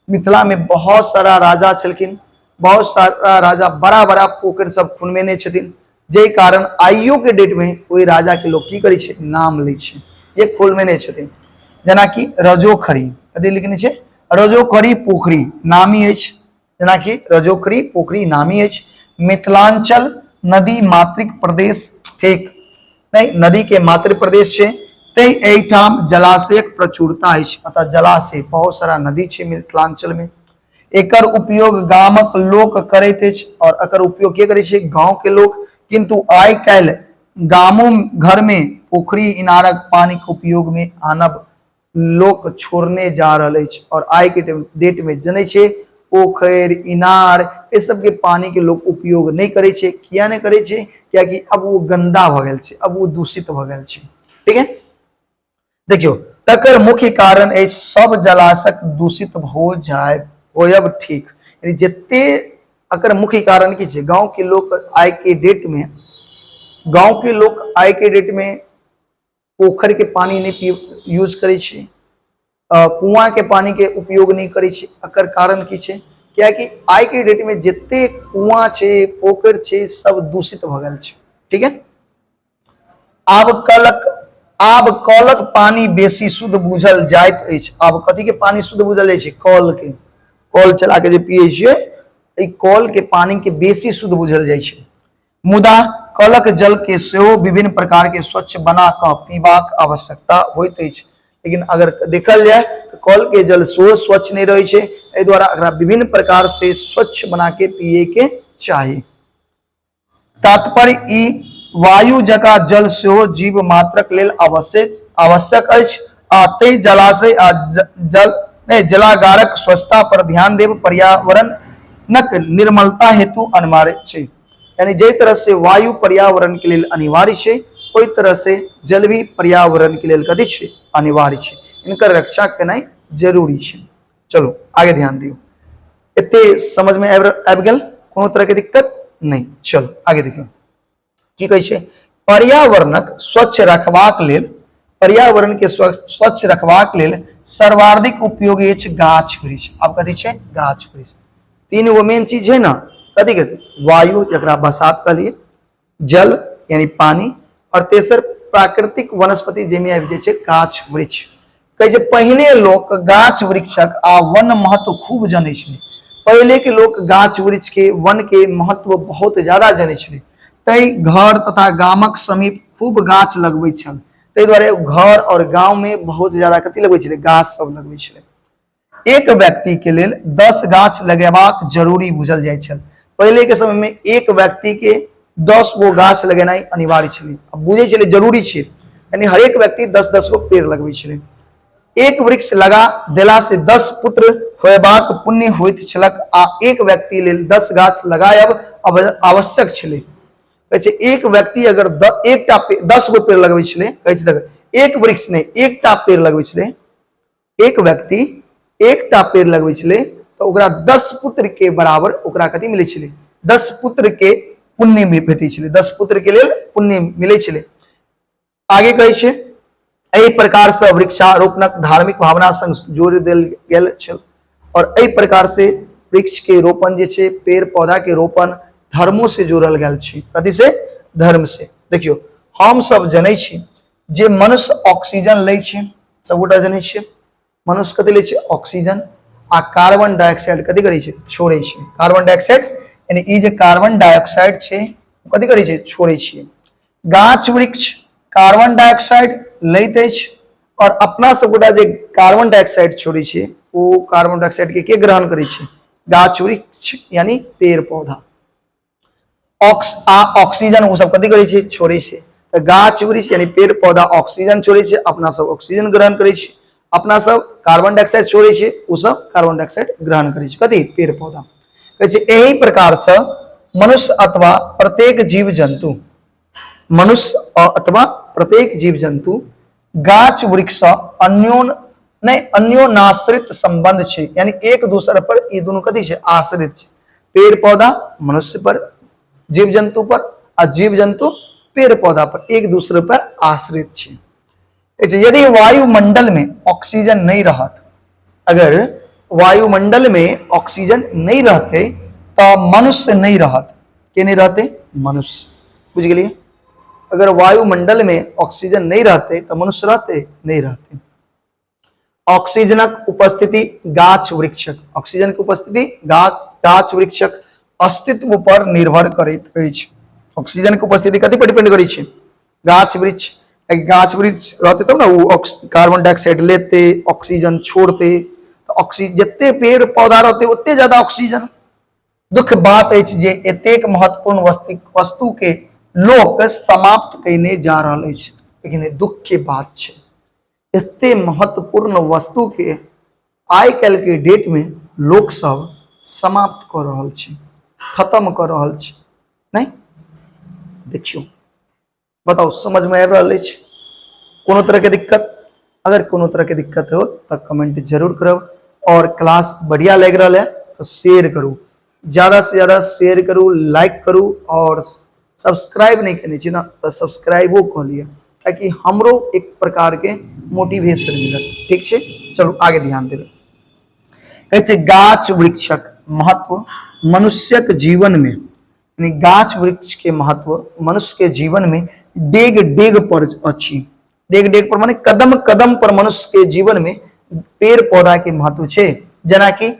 [SPEAKER 1] मिथिला में बहुत सारा राजा छलखिन, बहुत सारा राजा बड़ा बड़ा पोखरि सब खुनवेने छथिन, जय कारण आइयो के डेट में ओहि राजा के लोग की करै छै नाम लै छै, ये खुनवेने छथिन। जेना कि रजोखरी, कथी लिखने छै रजोखरी पोखरी नामी अछि, जेना कि रजोखरी पोखरी नामी अछि। मिथिलांचल नदी मातृक प्रदेश थिक, नहीं नदी के मातृ प्रदेश छै, तै एहिठाम जलाशयक प्रचुरता अछि। अतः जलाशय बहुत सारा नदी छै मिथिलांचल में। एकर उपयोग गामक लोक करैत अछि, और एकर उपयोग के करै छै गांव के लोक। किंतु आइ काल्हि गामों घर में पोखरी इनारक पानी के उपयोग में आनब लोक छोड़ने जा रहल अछि। और आइ के डेट में जनै छै पोखरि इनार ये सब के पानी के लोग उपयोग नहीं करे छे। किया नहीं करे छे? क्या कि अब वो गंदा भ गेल छे, अब वो दूषित भ गेल छे। ठीक है, देखियो तकर मुख्य कारण अछि सब जलाशय दूषित हो जाए होयब ठीक। यानी जितने अकर मुख्य कारण की छे, गांव के लोग आइ के डेट में पोखर के पानी नहीं यूज करे छे, कुआं के पानी के उपयोग नहीं करे छे। अकर कारण की छे? क्या कि आइ के डेट में जितने कुआं छे पोखर छे सब दूषित भ गेल छे। ठीक है, आब कलक पानी बेसी शुद्ध बुझल जाइत अछि। आब कथी के पानी शुद्ध बुझल जाइ छै? कल के, कल चला के जे पिए छिए, ई कल के पानी के बेसी शुद्ध बुझल जाइ छै। मुदा कलक जल के सेहो विभिन्न प्रकार के स्वच्छ बना क पीबाक आवश्यकता होइत अछि। लेकिन अगर देखल जाए तो कल के जल सेहो स्वच्छ नहीं रहे छे, एहि द्वारा एकरा विभिन्न प्रकार से स्वच्छ बना के पिए के चाही। तात्पर्य ई वायु जका जल सेहो जीव मात्रक लेल आवश्यक अछि, आ तै जलाशय आ जलागारक स्वच्छता पर ध्यान देव पर्यावरणक निर्मलता हेतु अनिवार्य छै। यानी जे तरह से वायु पर्यावरण के लिए अनिवार्य छै, ओई तरह से जल भी पर्यावरण के लिए कथी छै? अनिवार्य छै। इनकर रक्षा करना जरूरी छै। चलो आगे ध्यान दियो, इतने समझ में आबि गेल, कोनो तरह के दिक्कत नहीं। चलो आगे देखियो की कहै छै? पर्यावरणक स्वच्छ रखबाक लेल, पर्यावरण के स्वच्छ रखबाक लेल सर्वाधिक उपयोगी अछि गाछ वृक्ष। अब कथी छै? गाछ वृक्ष। तीन गो मेन चीज है ना, कथी कथी? वायु जकरा बसात कहलिए, जल यानी पानी, और तेसर प्राकृतिक वनस्पति जेमे आबि जाइ छै गाछ वृक्ष। कहै छै पहिने लोक गाछ वृक्षक आ वन महत्व खूब जनै छलै। पहले के लोग गाछ वृक्ष के वन के महत्व बहुत ज्यादा जनै छलै। तै घर तथा गामक समीप खूब गाछ लगबै छल। तै दुआरे घर और गांव में बहुत ज्यादा कथी लगबै छलै? गाछ सब लगबै छलै। एक व्यक्ति के लेल 10 गाछ लगेबाक जरूरी बुझल जाइ छल। पहले के समय में एक व्यक्ति के 10 गो गाछ लगेनाइ अनिवार्य छलै, अब बुझे छलै जरूरी छै, यानी हर एक व्यक्ति 10-10 गो पेड़ लगबै छलै। एक वृक्ष लगा देला से 10 पुत्र होयबाक पुण्य होइत छलक, आ एक व्यक्ति लेल 10 गाछ लगायब आवश्यक छलै। कहै छै एक व्यक्ति अगर 10 गो पेड़ लगबै छलै, कहै छै एक वृक्ष नहीं एकटा पेड़ लगबै छलै, एक व्यक्ति एकटा पेड़ लगबै छलै तो ओकरा 10 पुत्र के बराबर ओकरा कथी मिलै छलै? 10 पुत्र के पुण्य में भेटै छलै, 10 पुत्र के लेल पुण्य मिलै छलै। आगे कहै छै एहि प्रकार से वृक्षारोपणक धार्मिक भावना संग जोड़ देल गेल छल, और एहि प्रकार से वृक्ष के रोपण जे छै, पेड़ पौधा के रोपण धर्मों से जोड़ल गेल छै। कथी से? धर्म से। देखियो हम सब जनै छी जे मनुष्य ऑक्सीजन लै छै, सबगोटा जनै छियै मनुष्य कथी लै छै? ऑक्सीजन, आ कार्बन डाइऑक्साइड कथी करै छै? छोड़ै छै। कार्बन डाइऑक्साइड यानी ई जे कार्बन डाइऑक्साइड छै कथी करै छै? छोड़ै छै। गाछ वृक्ष कार्बन डाइऑक्साइड लैत अछि, और अपना सबगोटा जे कार्बन डाइऑक्साइड छोड़ै छै, ओ कार्बन डाइऑक्साइड के ग्रहण करै छै? गाछ वृक्ष यानी पेड़ पौधा। ऑक्सीजन वो सब कथी करे छे, छोड़े छे। तो गाछ वृक्ष यानी पेड़ पौधा ऑक्सीजन छोड़े छे, अपना सब ऑक्सीजन ग्रहण करे छे, अपना सब कार्बन डाइऑक्साइड छोड़े छे, वो सब कार्बन डाइऑक्साइड ग्रहण करे छे, कथी, पेड़ पौधा। कहे छे एही प्रकार से मनुष्य अथवा प्रत्येक जीव जंतु, मनुष्य अथवा प्रत्येक जीव जंतु गाछ वृक्ष अन्योनाश्रित संबंध छे, यानी एक दूसरे पर ये दोनों कथी छे, आश्रित छे। पेड़ पौधा मनुष्य पर, जीव जंतु पर, और जीव जंतु पेड़ पौधा पर एक दूसरे पर आश्रित छे। यदि वायुमंडल में ऑक्सीजन नहीं रहत, अगर वायुमंडल में ऑक्सीजन नहीं रहते तो मनुष्य नहीं रहत, के नहीं रहते, मनुष्य, बुझ गेलिए। अगर वायुमंडल में ऑक्सीजन नहीं रहते तो मनुष्य रहते, नहीं रहते। ऑक्सीजनक उपस्थिति गाछ वृक्षक, ऑक्सीजन की उपस्थिति गाछ वृक्षक अस्तित्व पर निर्भर करैत अछि। ऑक्सीजन की उपस्थिति कथी पर डिपेंड करै छै, गाछ वृक्ष। गाछ वृक्ष रहते तब ना वो कार्बन डाइऑक्साइड लेते, ऑक्सीजन छोड़ते, तो ऑक्सीजन जितने पेड़ पौधा रहते उतने ज्यादा ऑक्सीजन। दुख बात है जे एतेक महत्वपूर्ण वस्तु के लोक समाप्त करने जा रहल अछि, लेकिन दुख के बात छै एते महत्वपूर्ण वस्तु के आइ काल्हि के डेट में लोक सब समाप्त कर रहल छै, खत्म कर रहल छै। नहीं देखियो, बताओ समझ में आबि रहल अछि? कोनो तरह के दिक्कत? अगर कोनो तरह के दिक्कत हो तो कमेंट जरूर करब, और क्लास बढ़िया लग रहा है तो शेयर करूँ, ज्यादा से ज्यादा शेयर करूँ, लाइक करूँ, और सब्सक्राइब नहीं करनी चाहिए ना तो सब्सक्राइबो कर लिया, ताकि हमरो एक प्रकार के मोटिवेशन मिलत। ठीक है, चलो आगे ध्यान देवे। कहे छे गाछ वृक्षक महत्व मनुष्यक जीवन में, यानी गाछ वृक्ष के महत्व मनुष्य के जीवन में डेग डेग पर अछि। डेग डेग पर माने कदम कदम पर मनुष्य के जीवन में पेड़ पौधा के महत्व छे। जना कि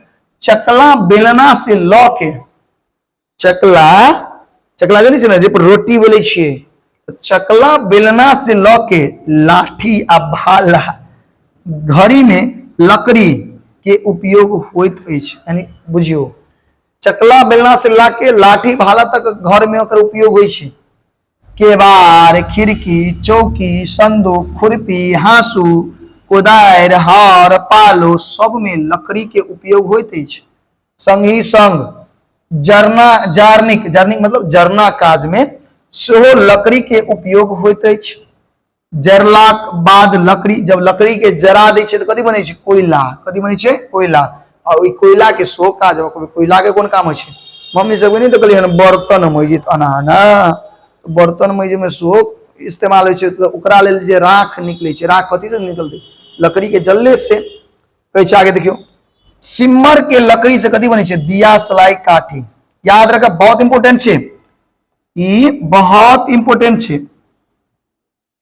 [SPEAKER 1] चकला बेलना से लऽ के, चकला जानी छे ना, जे पर रोटी बेले छिए, चकला बेलना से लऽ के लाठी आ भाला घड़ी में लकड़ी के उपयोग होइत अछि। यानी बुझियो चकला बेलना से लाके लाठी भाला तक घर में ओकर उपयोग होइ छै। केबाड़, खिड़की, चौकी, संदूक, खुरपी, हाँसू, कोदारि, हार, पालो सब में लकड़ी के उपयोग होइत अछि। संगी संग जारनिक मतलब जरना काज में सेहो लकड़ी के उपयोग होइत अछि। जरलाक बाद लकड़ी, जब लकड़ी के जरा दै छै तो कथी बनै छै, कोयला। कथी बनै छै, कोयला। और ओई कोयला के सेहो काज, कोयला के कोन काम होइ छै, मम्मी सब नहीं तो कहलिए बर्तन मौजित अनाना, बर्तन मौजे में सेहो इस्तेमाल होइ छै। तो ओकरा लेल जे राख निकले छै, राख कथी से निकलते, लकड़ी के जलने से। कहै छै आगे देखियो, सिम्मर के लकड़ी से कथी बनै छै, दिया सलाई काठी। याद रखा, बहुत इंपोर्टेंट छै, ई बहुत इंपोर्टेंट छै।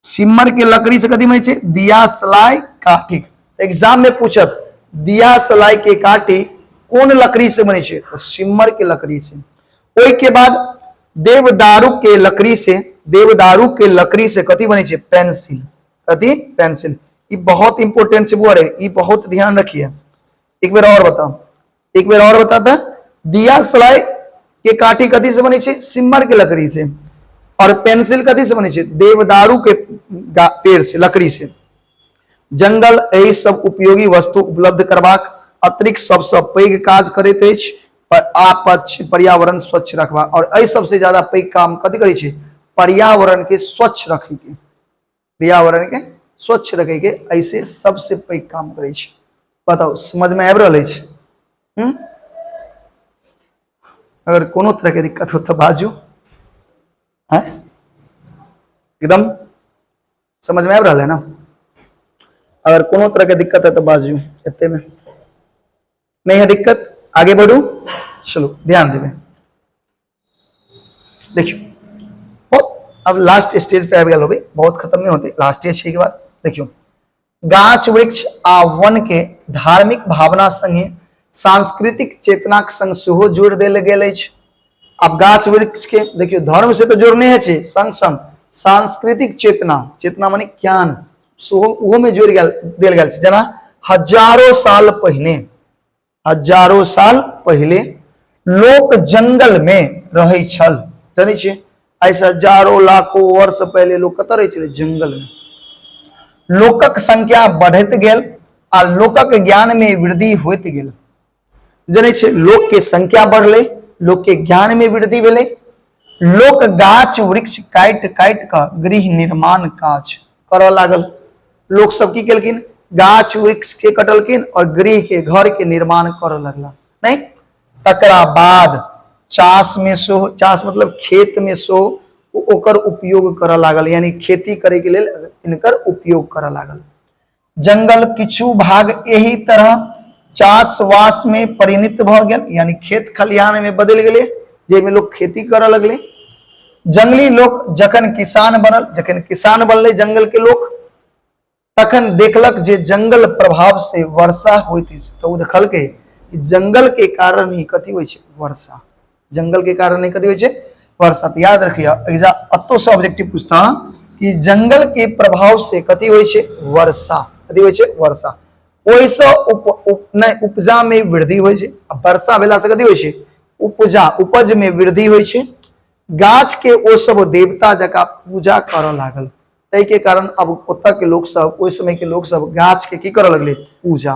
[SPEAKER 1] सिम्मर के लकड़ी से कथी बनै छै, दिया सलाई काठी। एग्जाम में पूछत दिया सलाई के काठी कौन लकड़ी से बने छे, तो सिम्मर के लकड़ी से। ओई के बाद देवदारू के लकड़ी से, देवदारू के लकड़ी से कथी बने छे, पेंसिल। कथी, पेंसिल। ये बहुत इंपोर्टेंट से वर्ड है, ये बहुत ध्यान रखिए। एक बार और बताओ, एक बार और बताता, दिया सलाई के काठी कथी से बने छे, सिम्मर के लकड़ी से। और पेंसिल कथी से बने छे, देवदारू के पेड़ से, लकड़ी से। जंगल एहि सब उपयोगी वस्तु उपलब्ध करबाक अतिरिक्त सबसे पैघ काज करैत अछि, पर्यावरण स्वच्छ रखबा। और एहि सबसे ज्यादा पैघ काम कथी करै छै, पर्यावरण के स्वच्छ रखे के, पर्यावरण के स्वच्छ रखे के ऐसे सबसे पैघ काम करे छै। बताओ समझ में आबि रहल अछि? अगर कोनो तरह के दिक्कत हो तो बाजू, है एकदम समझ में आबि रहल है ना? अगर कोनो तरह के दिक्कत है तो बाजू, इतने में नहीं है दिक्कत, आगे बढ़ू। चलो ध्यान देवे, देखियो अब लास्ट स्टेज पे आबि गेल होबे, बहुत खत्म नहीं होते, लास्ट स्टेज के बाद देखियो, गाछ वृक्ष आ वन के धार्मिक भावना संगे सांस्कृतिक चेतना के संग सेहो जोड़ देल गेल अछि। अब गाछ वृक्ष के देखियो धर्म से तो जोड़ने है छे, संग संग सांस्कृतिक चेतना, चेतना माने ज्ञान, सेहो में जोड़ देल गेल छै। जना हजारों साल पहिने, हजारों साल पहले लोक जंगल में रहे छल। जानी छे ऐसे हजारों लाखों वर्ष पहले लोग कत रहे छे? जंगल में। लोकक संख्या बढ़त गेल आ लोकक ज्ञान में वृद्धि होत गेल। जाने छे लोक के संख्या बढ़ले, लोक के ज्ञान में वृद्धि भेले। लोक गाछ वृक्ष काट काट का गृह निर्माण काज करऽ लागल। लोग सब की केलकिन? गाछ वृक्ष के कटलकिन और गृह के घर के निर्माण करऽ लगला। नहीं, तकरा बाद चास में सो, चास मतलब खेत में सो ओकर उपयोग करऽ लागल, यानी खेती करे के लेल इनकर उपयोग करऽ लागल। जंगल किछु भाग यही तरह चाषवास में परिणत भ गेल, यानी खेत खलिहान में बदल गेले, जेमे लोग खेती करऽ लगले। जंगली लोग जखन किसान बनल, जखन किसान बनले जंगल के लोग, तखन देखलक जे जंगल प्रभाव से वर्षा होइत अछि। तो ओ देखलकै कि जंगल के कारण ही कथी होइ छै? वर्षा। जंगल के कारण ही कथी होइ छै? वर्षा। तो याद रखिए, एग्जाम अतो से ऑब्जेक्टिव पूछता कि जंगल के प्रभाव से कथी होइ छै? वर्षा। कथी होइ छै? वर्षा। ओइसे उपजा में वृद्धि होइ छै। वर्षा भेला से कथी होइ छै? उपजा, उपज में वृद्धि होइ छै। गाछ के ओ सब देवता जका पूजा करऽ लागल। तै के कारण अब ओतऽ के लोग सब, ओइ समय के लोग सब गाछ के की करऽ लगले? पूजा।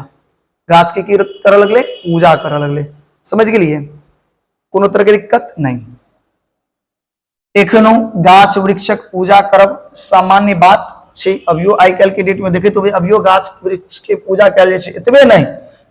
[SPEAKER 1] गाछ के की करऽ लगले? पूजा करऽ लगले। समझ गेलिए? कोनो तरह के दिक्कत नहीं। एखनो गाछ वृक्षक पूजा करब सामान्य बात छै। अभियो आइ काल्हि के डेट में देखे तो अभियो गाछ वृक्ष के पूजा कयल जाइ छै। एतबे नहीं,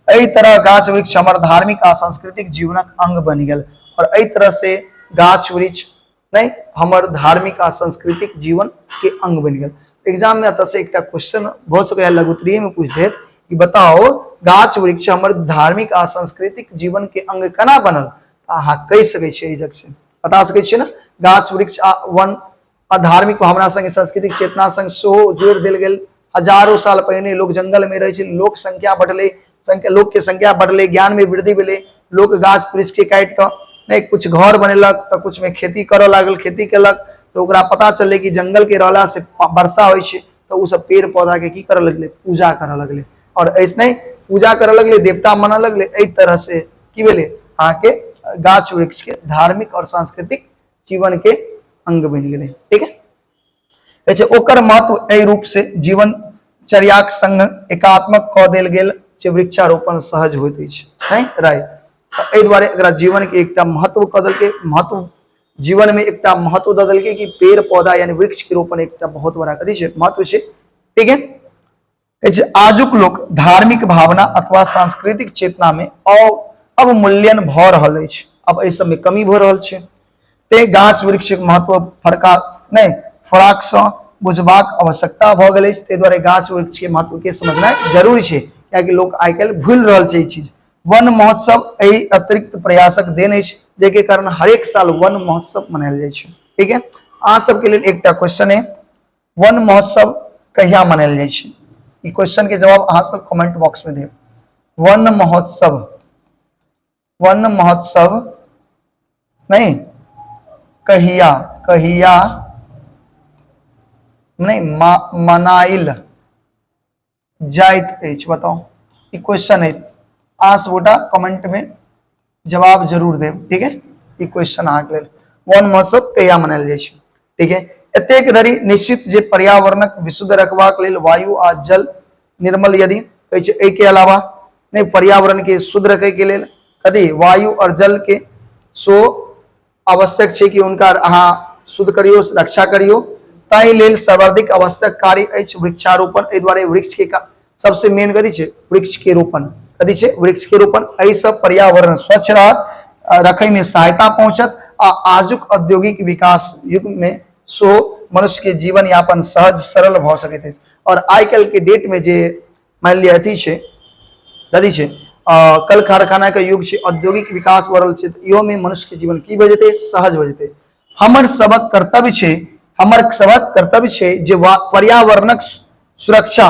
[SPEAKER 1] एहि तरह गाछ वृक्ष हमर धार्मिक आ सांस्कृतिक जीवनक अंग बन गेल। और एहि तरह से गाछ वृक्ष नहीं हमर धार्मिक आ सांस्कृतिक जीवन के अंग बन गेल। एग्जाम में अतः से एक क्वेश्चन बहुत सके लघुत्तरीय में पूछ देत कि बताओ गाछ वृक्ष हमर धार्मिक आ सांस्कृतिक जीवन के अंग केना बनल? अहाँ कह सकै छियै, एजक से बता सकै छियै ना। गाछ वृक्ष आ वन आ धार्मिक भावना संग सांस्कृतिक चेतना संग सेहो जोड़ि देल गेल। हजारों साल पहले लोग जंगल में रहे छे, लोक संख्या बढ़ले, लोक के संख्या बढ़ले, ज्ञान में वृद्धि भेले। लोग गाछ वृक्ष के काट के नहीं कुछ घर बनेलक, तो कुछ में खेती करऽ लागल, खेती केलक, तो ओकरा पता चलले कि जंगल के रहला से वर्षा होइ छै। तो उ सब पेड़ पौधा के की करऽ लगले? पूजा करऽ लगले। और ऐसने पूजा करऽ लगले, देवता मानऽ लगले। एहि तरह से की भेले? अहाँ के गाछ वृक्ष के धार्मिक और सांस्कृतिक जीवन के अंग बन गेले। ठीक है, अच्छा ओकर महत्व एहि रूप से जीवन चर्याक संग एकात्मक कऽ देल गेल जे वृक्षारोपण सहज होइत अछि। नहीं राइट, एहि दुआरे एकरा जीवन के एकटा महत्व कऽ देलकै। महत्व जीवन में एकटा महत्व दऽ देलकै कि पेड़ पौधा यानी वृक्ष के रोपण एकटा बहुत बड़ा कथी छै? महत्व छै। ठीक है, आजुक लोक धार्मिक भावना अथवा सांस्कृतिक चेतना में अवमूल्यन भऽ रहल अछि। अब एहि सब में कमी भऽ रहल छै। ते गाछ वृक्ष के महत्व फराक सँ बुझबाक आवश्यकता भऽ गेल अछि। ताहि दुआरे गाछ वृक्ष के महत्व के समझनाइ जरूरी छै, कियाकि लोग आइ काल्हि भूलि रहल छै ई चीज। वन महोत्सव एहि अतिरिक्त प्रयासक देन अछि, जेके कारण हरेक साल वन महोत्सव मनायल जाइ छै। ठीक है, अहाँ सबके लेल एकटा क्वेश्चन है, वन महोत्सव कहिया मनायल जाइ छै? ई क्वेश्चन के जवाब अहाँ सब कमेंट बॉक्स में देब। वन महोत्सव, वन महोत्सव नहीं कहिया कहिया नहीं मनाइल जाइत अछि? बताओ, ई क्वेश्चन है। अहाँ सबगोटा कमेंट में जवाब जरूर देब। ठीक है, ई क्वेश्चन अहाँ के लेल वन महोत्सव कहिया मनायल जाइ छै? ठीक है, एतेक धरि निश्चित जे पर्यावरणक विशुद्ध रखबाक लेल वायु आ जल निर्मल यदि कहै छै। एहि के अलावा नहीं पर्यावरण के शुद्ध रखे के लेल कथी? वायु और जल के सो आवश्यक छै कि हुनका अहाँ शुद्ध करियो, रक्षा करियो। ताहि लेल सर्वाधिक आवश्यक कार्य अछि वृक्षारोपण। एहि दुआरे वृक्ष के सबसे मेन कथी छै? वृक्ष के रोपण। कथी छै? वृक्ष के रोपण। एहि सब पर्यावरण स्वच्छ रहत, रखे में सहायता पहुंचत आ आजुक औद्योगिक विकास युग में सो मनुष्य के जीवन यापन सहज सरल भ सकैत अछि। और आइ काल्हि के डेट में जे मान लिअ अथी छै, कथी छै? कल कारखाना के युग छै, औद्योगिक विकास बढ़ रहल छै, इहो में मनुष्य के जीवन की भ जेतै? सहज भ जेतै। हमर सबक कर्तव्य छै, हमर सबक कर्तव्य छै जे पर्यावरणक सुरक्षा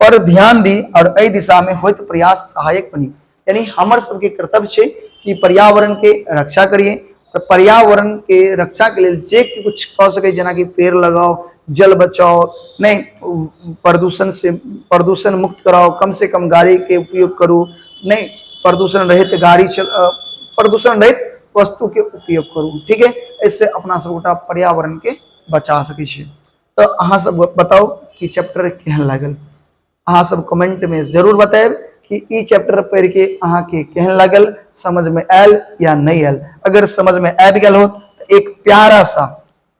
[SPEAKER 1] पर ध्यान दी और एहि दिशा में होइत प्रयास सहायक बनी। यानी हमर सबके कर्तव्य छै कि पर्यावरण के रक्षा करिए। और पर्यावरण के रक्षा के लिए जे कुछ कह सके, जेना कि पेड़ लगाओ, जल बचाओ, नहीं प्रदूषण से प्रदूषण मुक्त कराओ, कम से कम गाड़ी के उपयोग करो, नहीं प्रदूषण रहित गाड़ी प्रदूषण रहित वस्तु के उपयोग करूँ। ठीक है, इससे अपना सबगोटा पर्यावरण के बचा सकै छी। तो अहाँ सब बताओ कि चैप्टर केहन लागल, अहाँ सब कमेंट में जरूर बताएब कि ई चैप्टर पढ़ के अहाँ के केहन लागल, समझ में आयल या नहीं आयल। अगर समझ में आबि गेल हो तो एक प्यारा सा,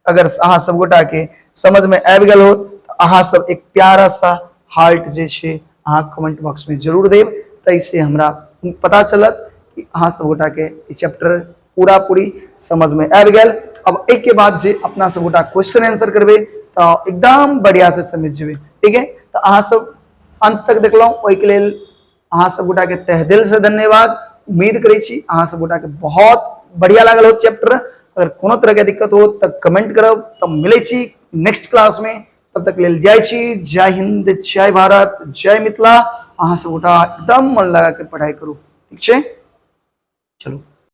[SPEAKER 1] अगर अहाँ सब गोटा के समझ में आबि गेल हो तो अहाँ सब एक प्यारा सा हार्ट जे छे अहाँ कमेंट बॉक्स में जरूर देब, तैसे हमरा पता चलत कि अहाँ सब गोटा के ई चैप्टर पूरा पूरी समझ में आबि गेल। अब एक के बाद जे अपना सब गोटा क्वेश्चन आंसर करबे तो एकदम बढ़िया से समझ जेबे। ठीक है, तो अहाँ सब अंत तक देखलहुँ, ओहिके लेल अहाँ सब गोटा के तहे दिल से धन्यवाद। उम्मीद करै छी अहाँ सब गोटा के बहुत बढ़िया लागल हो चैप्टर। अगर कोनो तरह के दिक्कत हो तो कमेंट करब। तब मिले छी नेक्स्ट क्लास में, तब तक लेल जाय छी। जय हिंद, जय भारत, जय मिथिला। अहाँ सब गोटा एकदम मन लगा के पढ़ाई करू। ठीक है, चलो।